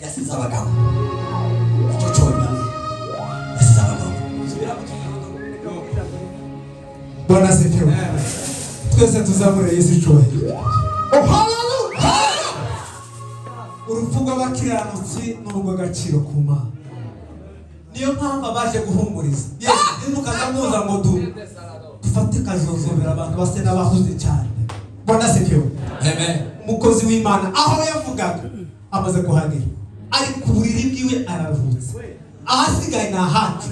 yasize abagabo icyo cyonyine yasize abagabo Bwana asifiwe. Twese tuzamure Yesu cyubahiro. Oh haleluya. Urupfu rw'abakiranutsi n'urw'agaciro Kumana. Niyo mpamvu abaje guhumuriza. Yesu mukazamuza ngo dufate kazozobera abantu base n'abahuze cyane. Bwana asifiwe. Amen. Umukozi w'Imana aho yavugaga amaze kuhagera ari ku buriri bwiwe araruhutse. Ahasigaye na hati.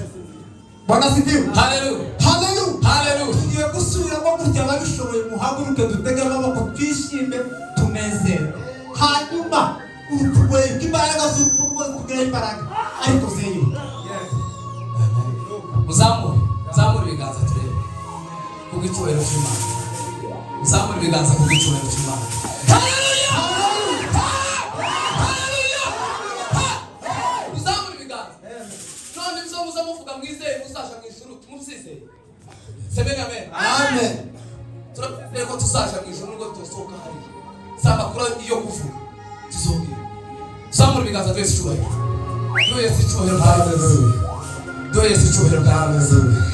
Bwana asifiwe. Haleluya. Haleluya. Haleluya. Tugiye gusubiramo gutya ababishoboye muhaguruke dutege amaboko twishime tunezere. Hanyuma urupfu rw'imbaraga z'urupfu rwose tugira imbaraga ariko zeyo. Muzamure ibiganza turebe kubw'icyubahiro cy'Imana. Muzamure ibiganza kubw'icyubahiro cy'Imana. Haleluya. Haleluya. Muzamure ibiganza. None muzo muvuga mwizeye muzasha mu ijuru tumusize. Semena amen. Amen. Turabwira ko tuzasha mu ijuru ngo tusohoka hari. Saba kuri iyo kuvuga. Tuzogira. Muzamure ibiganza twese cyubahiro. Twese cyubahiro. Haleluya. Doye si cyubahiro. Haleluya.